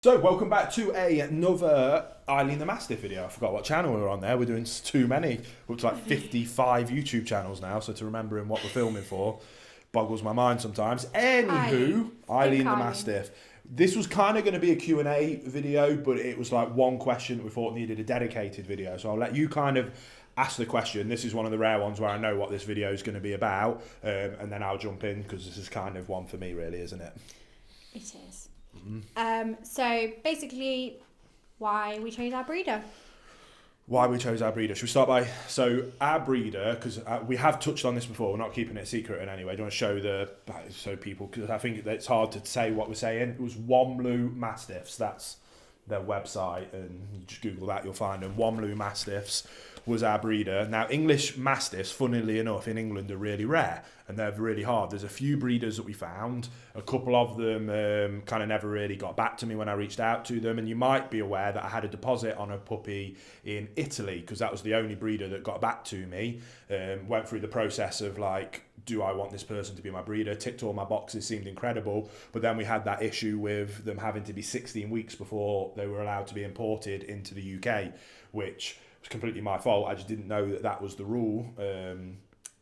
So, welcome back to another Eileen the Mastiff video. I forgot what channel we were on there. We're doing too many. We're up to like 55 YouTube channels now, so to remembering what we're filming for boggles my mind sometimes. Anywho, Eileen the Mastiff. This was kind of going to be a Q&A video, but it was like one question that we thought needed a dedicated video. So I'll let you kind of ask the question. This is one of the rare ones where I know what this video is going to be about, and then I'll jump in because this is kind of one for me really, isn't it? It is. So basically, why we chose our breeder. Why we chose our breeder. Should we start by, so our breeder, because we have touched on this before, we're not keeping it secret in any way. Do you want to show so people, because I think it's hard to say what we're saying. It was Wombloo Mastiffs, that's their website, and you just Google that, you'll find them. Wombloo Mastiffs was our breeder. Now, English Mastiffs, funnily enough, in England are really rare, and they're really hard. There's a few breeders that we found. A couple of them kind of never really got back to me when I reached out to them, and you might be aware that I had a deposit on a puppy in Italy, because that was the only breeder that got back to me. Went through the process of like, do I want this person to be my breeder? Ticked all my boxes, seemed incredible, but then we had that issue with them having to be 16 weeks before they were allowed to be imported into the UK, which was completely my fault. I just didn't know that that was the rule.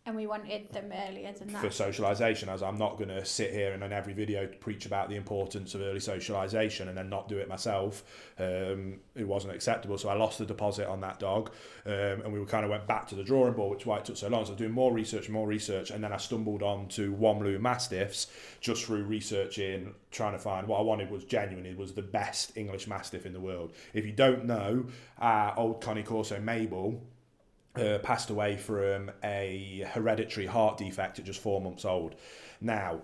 And we wanted them earlier than that. For socialisation, as I'm not going to sit here and in every video preach about the importance of early socialisation and then not do it myself. It wasn't acceptable, so I lost the deposit on that dog, and we kind of went back to the drawing board, which is why it took so long. So I was doing more research, and then I stumbled on to Wombloo Mastiffs just through researching, trying to find what I wanted was genuinely was the best English Mastiff in the world. If you don't know, our old Connie Corso Mabel passed away from a hereditary heart defect at just 4 months old. Now,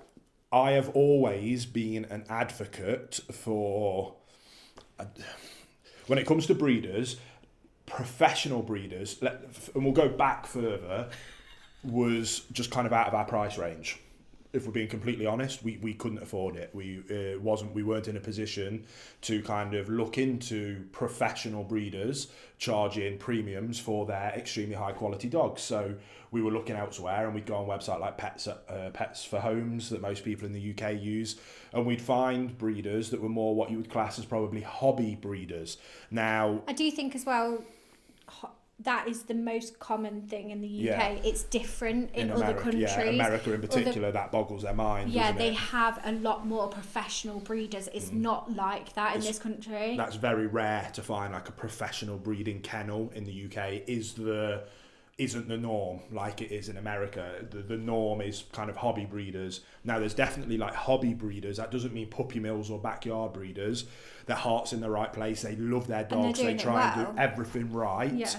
I have always been an advocate for, when it comes to breeders, professional breeders, and we'll go back further, was just kind of out of our price range. If we're being completely honest, we couldn't afford it. We weren't in a position to kind of look into professional breeders charging premiums for their extremely high quality dogs. So we were looking elsewhere, and we'd go on websites like Pets for Homes that most people in the UK use, and we'd find breeders that were more what you would class as probably hobby breeders. Now, I do think as well, that is the most common thing in the UK. Yeah. It's different in other countries. Yeah, America in particular, that boggles their mind. Yeah, doesn't they it? have a lot more professional breeders. It's not like that in this country. That's very rare to find, like a professional breeding kennel in the UK isn't the norm like it is in America. The norm is kind of hobby breeders. Now, there's definitely like hobby breeders. That doesn't mean puppy mills or backyard breeders. Their heart's in the right place. They love their dogs. They try and do everything right. Yeah.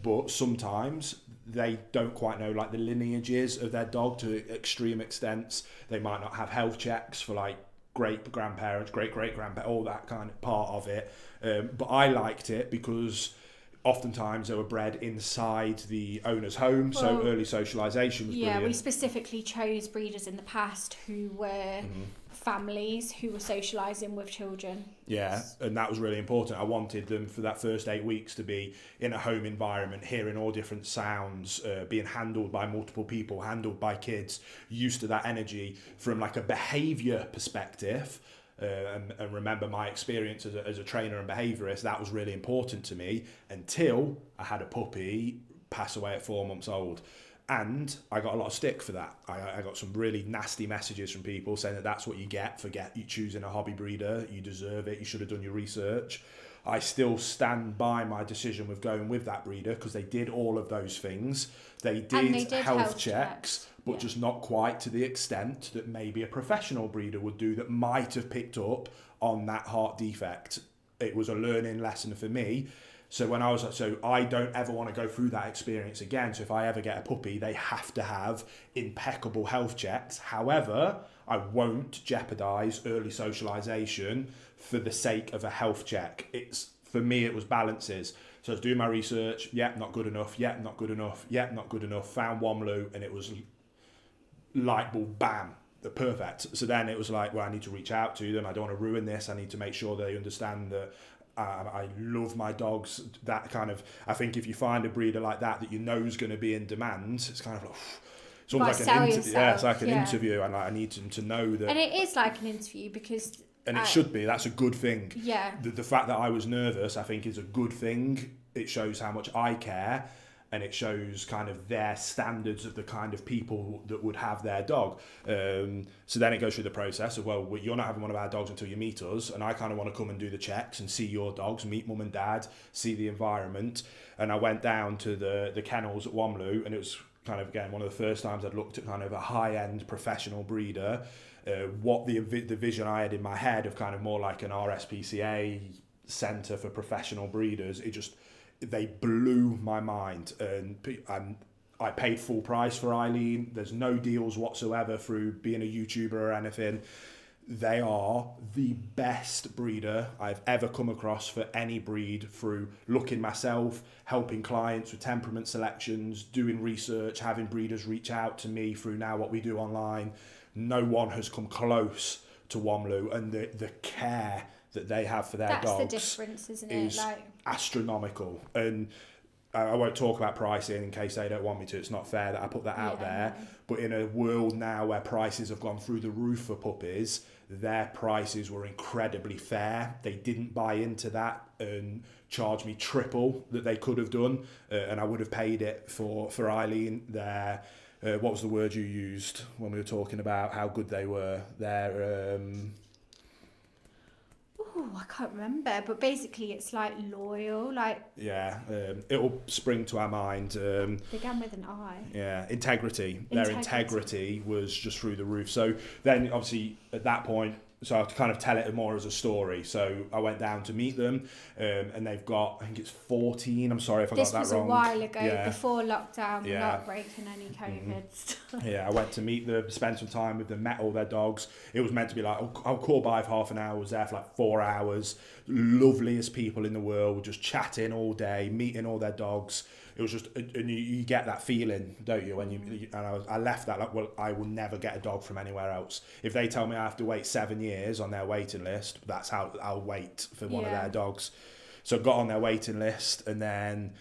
But sometimes they don't quite know like the lineages of their dog to extreme extents. They might not have health checks for like great-grandparents, great-great-grandparents, all that kind of part of it. But I liked it because oftentimes they were bred inside the owner's home, so early socialisation was brilliant. We specifically chose breeders in the past who were families who were socialising with children. Yeah, and that was really important. I wanted them for that first 8 weeks to be in a home environment, hearing all different sounds, being handled by multiple people, handled by kids, used to that energy from like a behaviour perspective. And remember my experience as a trainer and behaviourist, that was really important to me until I had a puppy pass away at 4 months old. And I got a lot of stick for that. I got some really nasty messages from people saying that that's what you get for you choosing a hobby breeder. You deserve it. You should have done your research. I still stand by my decision with going with that breeder because they did all of those things. They did health checks, but just not quite to the extent that maybe a professional breeder would do that might have picked up on that heart defect. It was a learning lesson for me. So when I was like, so I don't ever want to go through that experience again. So if I ever get a puppy, they have to have impeccable health checks. However, I won't jeopardise early socialisation for the sake of a health check. For me, it was balances. So I was doing my research. Yeah, not good enough. Yeah, not good enough. Yeah, not good enough. Found Wombloo, and it was light bulb, bam. Perfect. So then it was like, well, I need to reach out to them. I don't want to ruin this. I need to make sure they understand that I love my dogs. That kind of, I think if you find a breeder like that you know is going to be in demand, it's kind of like, it's almost like an interview. Yeah, it's like an interview, and like, I need them to know that. And it is like an interview because And it should be. That's a good thing. Yeah. The fact that I was nervous, I think, is a good thing. It shows how much I care, and it shows kind of their standards of the kind of people that would have their dog. So then it goes through the process of, well, you're not having one of our dogs until you meet us, and I kind of want to come and do the checks and see your dogs, meet mum and dad, see the environment. And I went down to the kennels at Wamloo, and it was kind of, again, one of the first times I'd looked at kind of a high-end professional breeder. What the vision I had in my head of kind of more like an RSPCA centre for professional breeders, they blew my mind. And I paid full price for Eileen. There's no deals whatsoever through being a YouTuber or anything. They are the best breeder I've ever come across for any breed, through looking myself, helping clients with temperament selections, doing research, having breeders reach out to me through now what we do online. No one has come close to Wamloo, and the care that they have for their dogs. That's the difference, isn't it? Astronomical. And I won't talk about pricing in case they don't want me to. It's not fair that I put that out there. No. But in a world now where prices have gone through the roof for puppies, their prices were incredibly fair. They didn't buy into that and charge me triple that they could have done. And I would have paid it for Eileen. What was the word you used when we were talking about how good they were? I can't remember, but basically it's like loyal, like... Yeah, it'll spring to our mind. Began with an I. Yeah, integrity. Their integrity was just through the roof. So then, obviously, at that point, so I have to kind of tell it more as a story. So I went down to meet them, and they've got, I think it's 14. I'm sorry if I got that wrong. This was a while ago, before lockdown, not breaking any COVID stuff. Yeah, I went to meet them, spent some time with them, met all their dogs. It was meant to be like, I'll call by for half an hour. I was there for like 4 hours. Loveliest people in the world, just chatting all day, meeting all their dogs. It was just, and you get that feeling, don't you? And I left that like, well, I will never get a dog from anywhere else. If they tell me I have to wait 7 years on their waiting list, that's how I'll wait for one of their dogs. So I got on their waiting list, and then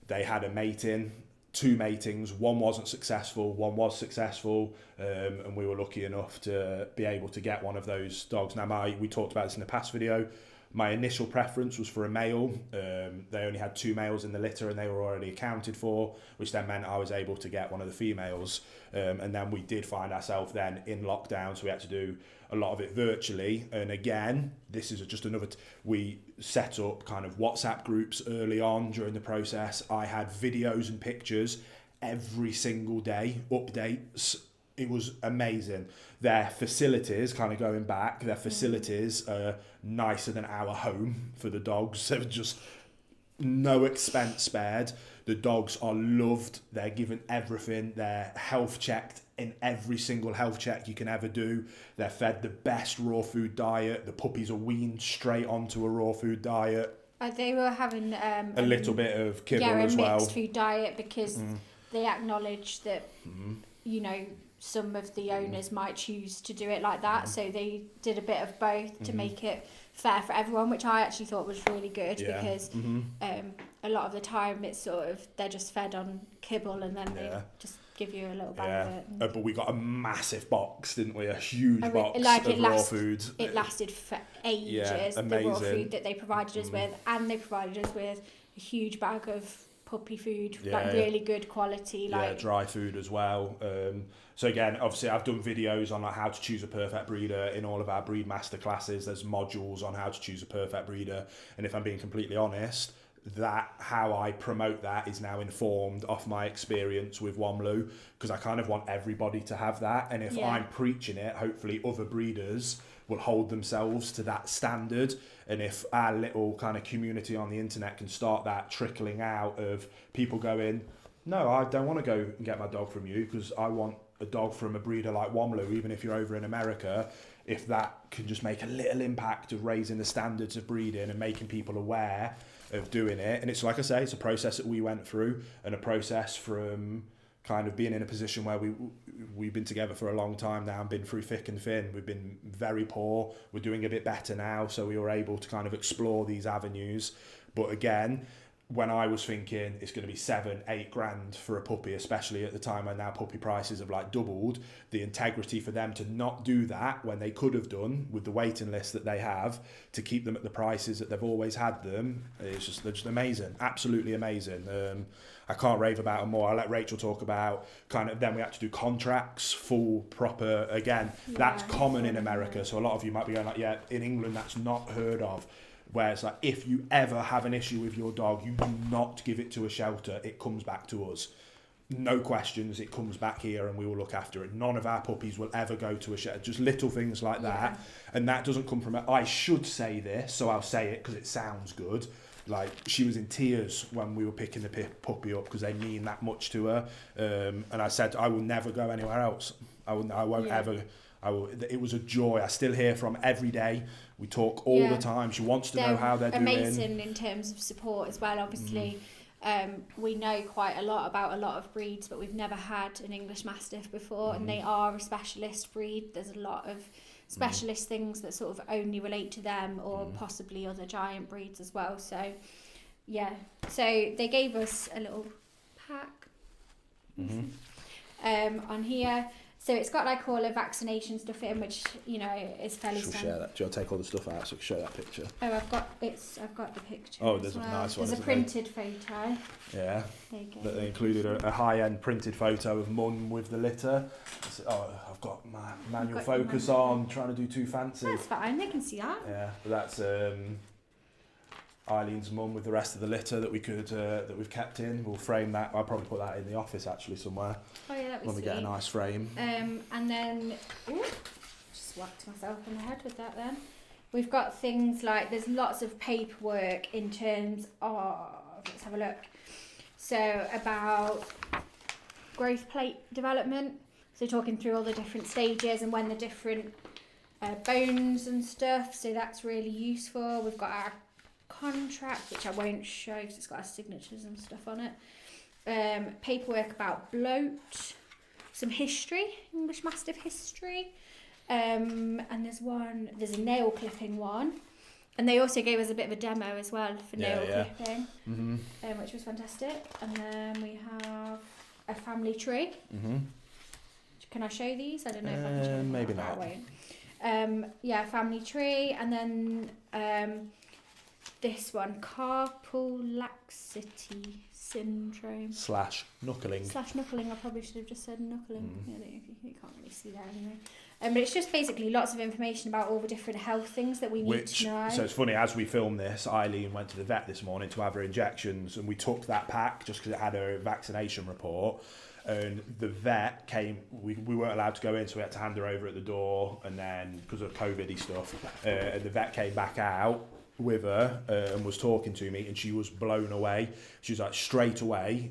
they had a mating, 2 matings. One wasn't successful, one was successful, and we were lucky enough to be able to get one of those dogs. Now, we talked about this in the past video. My initial preference was for a male. They only had 2 males in the litter, and they were already accounted for, which then meant I was able to get one of the females. And then we did find ourselves then in lockdown, so we had to do a lot of it virtually. And again, this is just another... we set up kind of WhatsApp groups early on during the process. I had videos and pictures every single day, updates. It was amazing. Their facilities, kind of going back, their facilities are nicer than our home for the dogs. They're just no expense spared. The dogs are loved. They're given everything. They're health checked in every single health check you can ever do. They're fed the best raw food diet. The puppies are weaned straight onto a raw food diet. They were having a little bit of kibble as well. A mixed food diet, because they acknowledge that, you know, some of the owners might choose to do it like that. So they did a bit of both to make it fair for everyone, which I actually thought was really good, because a lot of the time it's sort of, they're just fed on kibble, and then they just give you a little bag of it. But we got a massive box, didn't we? A huge box of raw food. It lasted for ages, the raw food that they provided us with, and they provided us with a huge bag of puppy food, like really good quality, like dry food as well. So again, obviously I've done videos on like how to choose a perfect breeder in all of our breed master classes. There's modules on how to choose a perfect breeder, and if I'm being completely honest, that how I promote that is now informed off my experience with Wamloo, because I kind of want everybody to have that, and if I'm preaching it, hopefully other breeders will hold themselves to that standard. And if our little kind of community on the internet can start that trickling out of people going, no, I don't want to go and get my dog from you because I want a dog from a breeder like Wamloo, even if you're over in America, if that can just make a little impact of raising the standards of breeding and making people aware of doing it. And it's like I say, it's a process that we went through, and a process from kind of being in a position where we've been together for a long time now and been through thick and thin. We've been very poor. We're doing a bit better now, so we were able to kind of explore these avenues. But again, when I was thinking it's going to be 7-8 grand for a puppy, especially at the time when now puppy prices have like doubled, the integrity for them to not do that when they could have done with the waiting list that they have to keep them at the prices that they've always had them, they're just amazing, absolutely amazing. I can't rave about them more. I let Rachel talk about kind of, then we had to do contracts, full, proper, again, that's common in America. So a lot of you might be going like, yeah, in England that's not heard of. Where it's like, if you ever have an issue with your dog, you do not give it to a shelter. It comes back to us. No questions. It comes back here and we will look after it. None of our puppies will ever go to a shelter. Just little things like that. And that doesn't come from, I should say this, so I'll say it because it sounds good. Like, she was in tears when we were picking the puppy up because they mean that much to her. And I said, I will never go anywhere else. I won't ever. It was a joy. I still hear from every day. We talk all the time. She wants to know how they're doing. Amazing in terms of support as well. Obviously, we know quite a lot about a lot of breeds, but we've never had an English Mastiff before, and they are a specialist breed. There's a lot of specialist things that sort of only relate to them, or possibly other giant breeds as well. So, yeah. So they gave us a little pack on here. So it's got like all the vaccination stuff in, which, you know, is fairly standard. Share that. Do you want to take all the stuff out so we can show that picture? Oh, I've got the picture. Oh, there's a nice one. There's a printed photo. Yeah. There you go. That they included a high-end printed photo of Mum with the litter. Oh, I've got my manual focus on, trying to do too fancy. That's fine. They can see that. Yeah, but that's Eileen's mum with the rest of the litter that we've kept in. We'll frame that. I'll probably put that in the office actually somewhere. Oh yeah, that was when we get a nice frame. And then, just whacked myself on the head with that. Then we've got things like, there's lots of paperwork in terms of, let's have a look. So about growth plate development. So talking through all the different stages and when the different bones and stuff. So that's really useful. We've got our contract, which I won't show because it's got our signatures and stuff on it. Paperwork about bloat, some history, English Mastiff history, and there's a nail clipping one, and they also gave us a bit of a demo as well for nail clipping, which was fantastic. And then we have a family tree. Can I show these? I don't know if I can show them. Maybe not. I won't. Family tree, and then this one, carpal laxity syndrome. /knuckling. /knuckling, I probably should have just said knuckling. You can't really see that anyway. But it's just basically lots of information about all the different health things that we need to know. So it's funny, as we film this, Eileen went to the vet this morning to have her injections, and we took that pack just because it had her vaccination report. And the vet came, we weren't allowed to go in, so we had to hand her over at the door, and then because of COVID-y stuff, and the vet came back out with her and was talking to me, and she was blown away. She was like, straight away,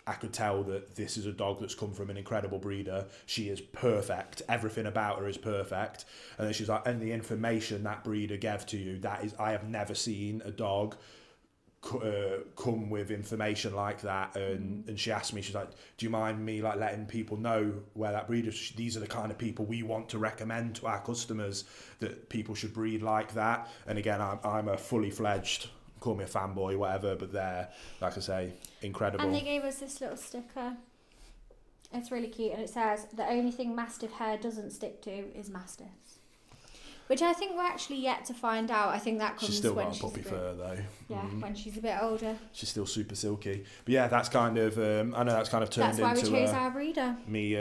I could tell that this is a dog that's come from an incredible breeder. She is perfect. Everything about her is perfect. And then she's like, and the information that breeder gave to you, that is, I have never seen a dog come with information like that. And she asked me, she's like, do you mind me like letting people know where that breeder is? These are the kind of people we want to recommend to our customers, that people should breed like that. And again, I'm a fully fledged, call me a fanboy, whatever, but they're, like I say, incredible. And they gave us this little sticker. It's really cute, and it says, the only thing Mastiff hair doesn't stick to is Mastiffs. Which I think we're actually yet to find out. I think that comes she's still when got a puppy fur though. Yeah, when she's a bit older. She's still super silky. But yeah, that's kind of, I know that's kind of turned into... That's why we chose our breeder. Me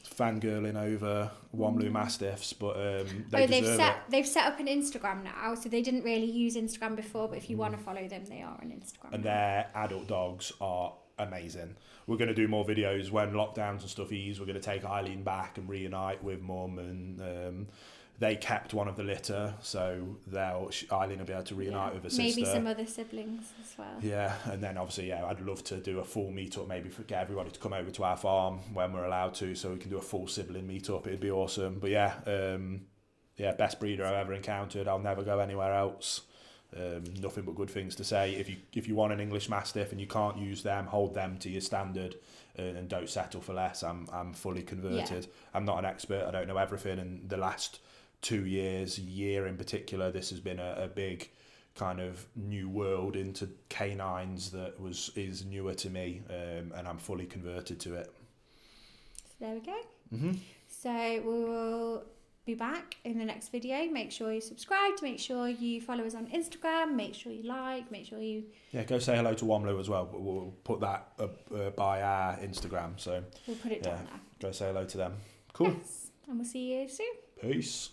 fangirling over Wombloo Mastiffs, but they've set up an Instagram now, so they didn't really use Instagram before, but if you want to follow them, they are on Instagram. And their adult dogs are amazing. We're going to do more videos when lockdowns and stuff ease. We're going to take Eileen back and reunite with Mum, and they kept one of the litter, so Eileen will be able to reunite with her sister. Maybe some other siblings as well. Yeah, and then obviously, I'd love to do a full meet-up, maybe get everybody to come over to our farm when we're allowed to, so we can do a full sibling meet-up. It'd be awesome. But best breeder I've ever encountered. I'll never go anywhere else. Nothing but good things to say. If you want an English Mastiff and you can't use them, hold them to your standard, and don't settle for less. I'm fully converted. Yeah. I'm not an expert. I don't know everything, and the last 2 years, year in particular, this has been a big kind of new world into canines that is newer to me, and I'm fully converted to it. So there we go. So we will be back in the next video. Make sure you subscribe, make sure you follow us on Instagram, make sure you like, make sure you go say hello to Womlu as well. We'll put that by our Instagram, so we'll put it down there. Go say hello to them. Cool. Yes. And we'll see you soon. Peace.